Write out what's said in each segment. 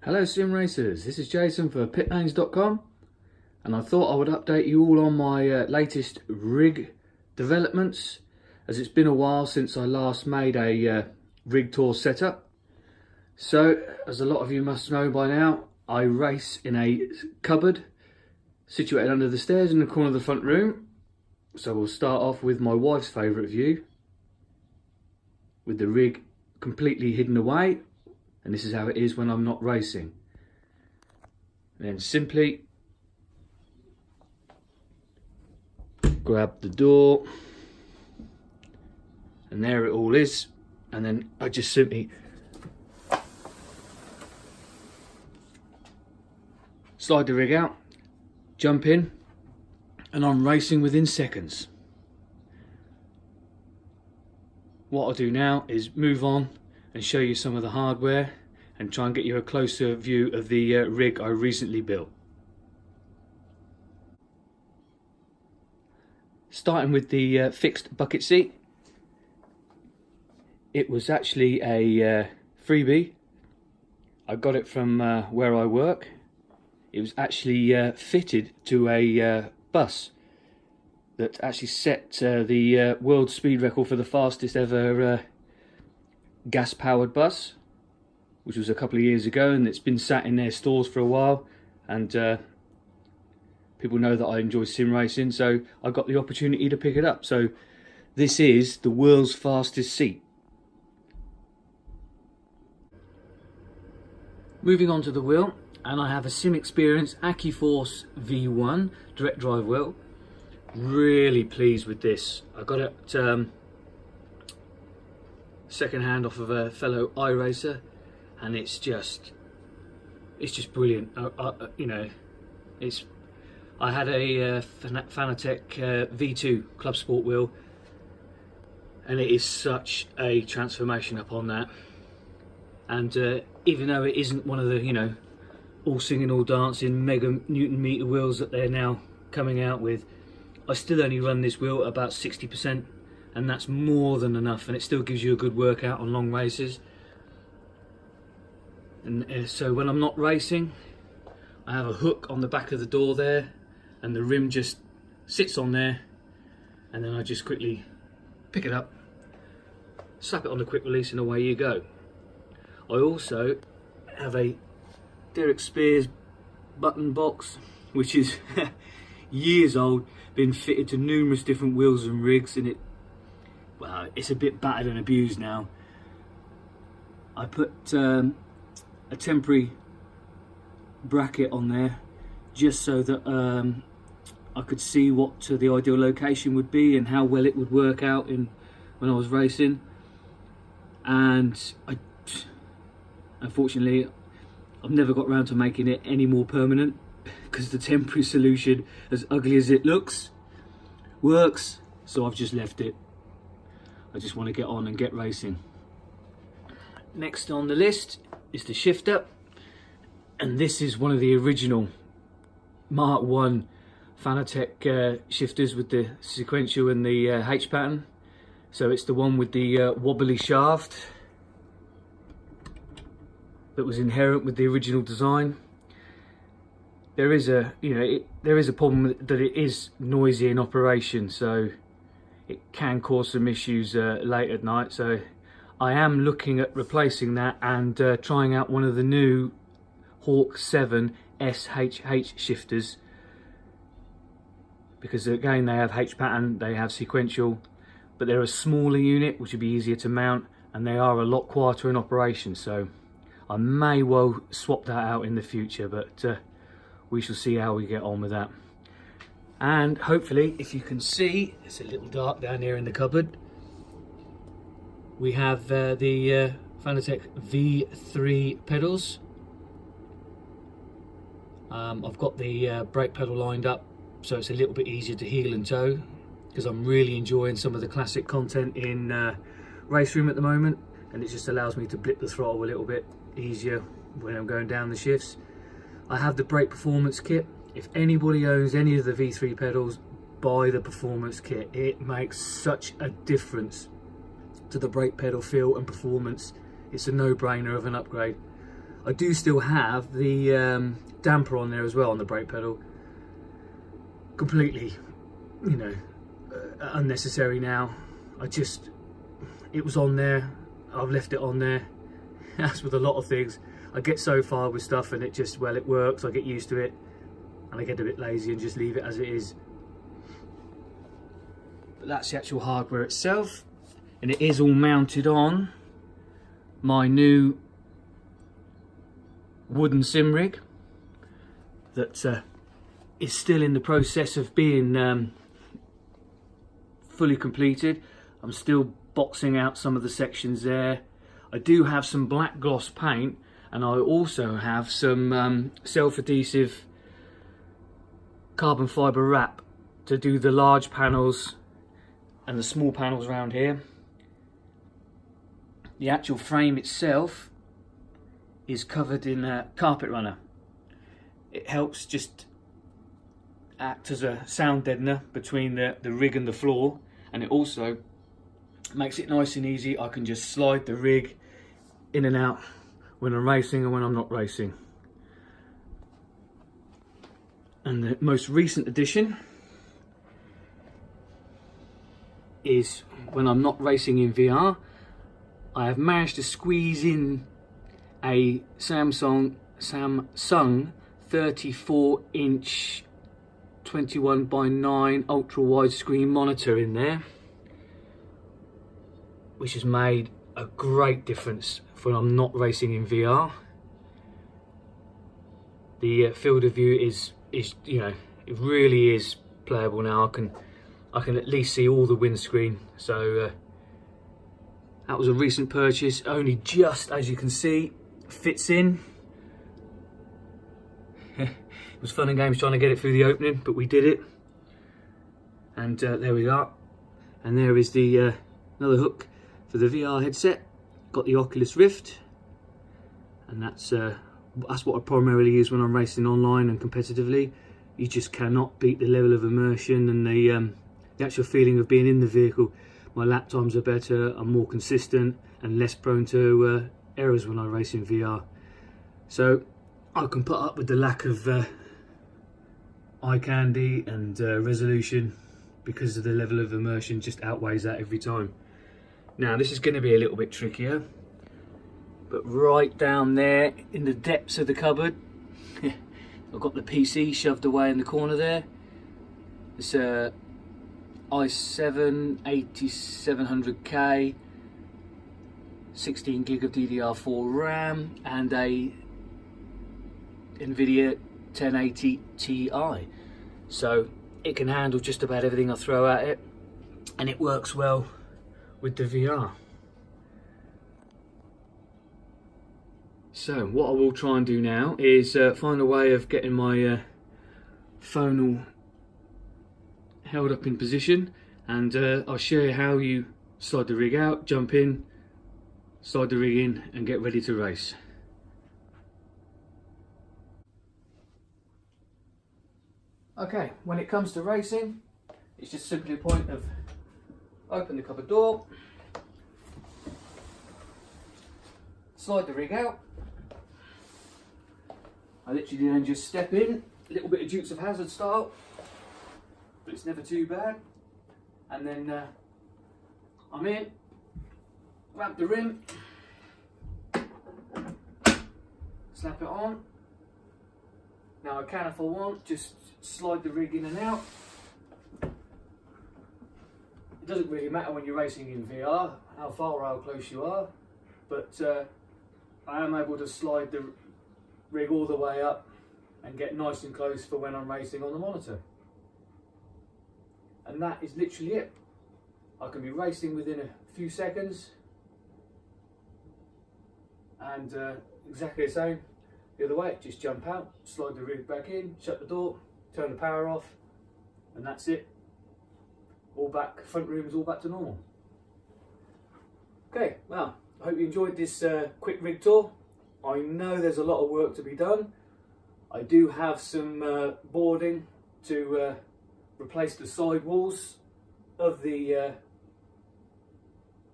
Hello sim racers, this is Jason for pitlanes.com, and I thought I would update you all on my latest rig developments, as it's been a while since I last made a rig tour setup. So, as a lot of you must know by now, I race in a cupboard situated under the stairs in the corner of the front room. So we'll start off with my wife's favourite view, with the rig completely hidden away. And this is how it is when I'm not racing. And then simply grab the door, and there it all is. And then I just simply slide the rig out, jump in, and I'm racing within seconds. What I'll do now is move on and show you some of the hardware and try and get you a closer view of the rig I recently built. Starting with the fixed bucket seat. It was actually a freebie. I got it from where I work. It was actually fitted to a bus that actually set the world speed record for the fastest ever gas powered bus, which was a couple of years ago, and it's been sat in their stores for a while, and people know that I enjoy sim racing, so I got the opportunity to pick it up. So this is the world's fastest seat. Moving on to the wheel, and I have a Sim Experience AccuForce V1 direct drive wheel. Really pleased with this. I got it second hand off of a fellow iRacer, and it's just brilliant. You know, I had a Fanatec V2 Club Sport wheel, and it is such a transformation upon that. And even though it isn't one of the, you know, all singing all dancing mega Newton meter wheels that they're now coming out with, I still only run this wheel about 60%. And that's more than enough, and it still gives you a good workout on long races. And so when I'm not racing, I have a hook on the back of the door there, and the rim just sits on there, and then I just quickly pick it up, slap it on the quick release, and away you go. I also have a Derek Spears button box, which is years old, been fitted to numerous different wheels and rigs, and well, it's a bit battered and abused now. I put a temporary bracket on there just so that I could see what the ideal location would be and how well it would work out when I was racing. And unfortunately, I've never got around to making it any more permanent, because the temporary solution, as ugly as it looks, works, so I've just left it. I just want to get on and get racing. Next on the list is the shifter, and this is one of the original Mark 1 Fanatec shifters with the sequential and the H pattern. So it's the one with the wobbly shaft that was inherent with the original design. There is a, you know, there is a problem that it is noisy in operation, so it can cause some issues late at night. So I am looking at replacing that and trying out one of the new Hawk 7 SHH shifters, because again they have H pattern, they have sequential, but they're a smaller unit which would be easier to mount, and they are a lot quieter in operation. So I may well swap that out in the future, but we shall see how we get on with that. And hopefully, if you can see, it's a little dark down here in the cupboard, we have the Fanatec V3 pedals. I've got the brake pedal lined up, so it's a little bit easier to heel and tow, because I'm really enjoying some of the classic content in Race Room at the moment, and it just allows me to blip the throttle a little bit easier when I'm going down the shifts. I have the brake performance kit. If anybody owns any of the V3 pedals, buy the performance kit. It makes such a difference to the brake pedal feel and performance. It's a no-brainer of an upgrade. I do still have the damper on there as well on the brake pedal. Completely, you know, unnecessary now. It was on there, I've left it on there. As with a lot of things, I get so far with stuff and it just, well, it works, I get used to it, and I get a bit lazy and just leave it as it is. But that's the actual hardware itself, and it is all mounted on my new wooden simrig that is still in the process of being fully completed. I'm still boxing out some of the sections there. I do have some black gloss paint, and I also have some self-adhesive carbon fibre wrap to do the large panels and the small panels around here. The actual frame itself is covered in a carpet runner. It helps just act as a sound deadener between the rig and the floor, and it also makes it nice and easy. I can just slide the rig in and out when I'm racing and when I'm not racing. And the most recent addition is when I'm not racing in VR, I have managed to squeeze in a Samsung 34-inch 21:9 ultra widescreen monitor in there, which has made a great difference when I'm not racing in VR. The field of view is you know, it really is playable now. I can at least see all the windscreen. So that was a recent purchase, only just, as you can see, fits in. It was fun and games trying to get it through the opening, but we did it. And there we are. And there is the another hook for the VR headset. Got the Oculus Rift, and that's what I primarily use when I'm racing online and competitively. You just cannot beat the level of immersion and the actual feeling of being in the vehicle. My lap times are better, I'm more consistent and less prone to errors when I race in VR. So I can put up with the lack of eye candy and resolution, because of the level of immersion just outweighs that every time. Now this is going to be a little bit trickier, but right down there in the depths of the cupboard, I've got the PC shoved away in the corner there. It's a i7 8700K, 16 gig of DDR4 RAM, and a NVIDIA 1080 Ti. So it can handle just about everything I throw at it, and it works well with the VR. So what I will try and do now is find a way of getting my phone all held up in position, and I'll show you how you slide the rig out, jump in, slide the rig in, and get ready to race. Okay, when it comes to racing, it's just simply a point of open the cupboard door, slide the rig out. I literally then just step in, a little bit of Dukes of Hazzard style, but it's never too bad. And then I'm in, grab the rim, snap it on. Now I can, if I want, just slide the rig in and out. It doesn't really matter when you're racing in VR how far or how close you are, but I am able to slide the rig all the way up and get nice and close for when I'm racing on the monitor. And that is literally it. I can be racing within a few seconds, and exactly the same the other way. Just jump out, slide the rig back in, shut the door, turn the power off, and that's it. All back, front room is all back to normal. Okay, well, I hope you enjoyed this quick rig tour. I know there's a lot of work to be done. I do have some boarding to replace the side walls of the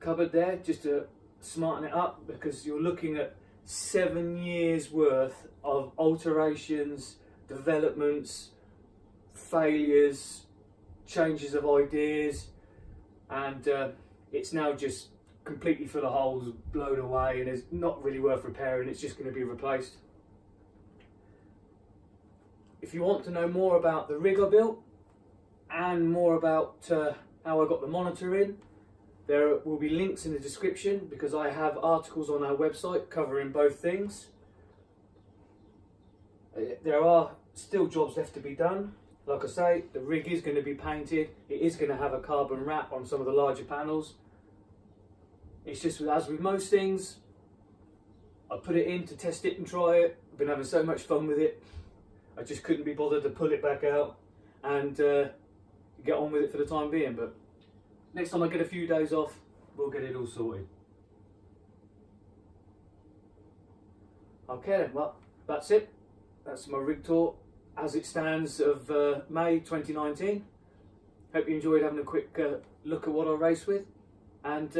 cupboard there, just to smarten it up, because you're looking at 7 years worth of alterations, developments, failures, changes of ideas, and it's now just completely full of holes, blown away, and is not really worth repairing. It's just going to be replaced. If you want to know more about the rig I built and more about how I got the monitor in, there will be links in the description, because I have articles on our website covering both things. There are still jobs left to be done. Like I say, the rig is going to be painted. It is going to have a carbon wrap on some of the larger panels. It's just, as with most things, I put it in to test it and try it. I've been having so much fun with it. I just couldn't be bothered to pull it back out and get on with it for the time being. But next time I get a few days off, we'll get it all sorted. Okay then, well, that's it. That's my rig tour as it stands of May 2019. Hope you enjoyed having a quick look at what I race with. And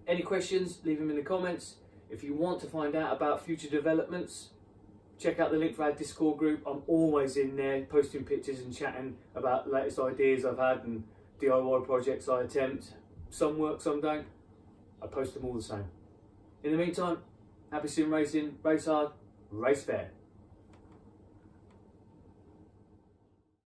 any questions, leave them in the comments. If you want to find out about future developments, check out the link for our Discord group. I'm always in there posting pictures and chatting about the latest ideas I've had and DIY projects I attempt. Some work, some don't. I post them all the same. In the meantime, happy sim racing, race hard, race fair.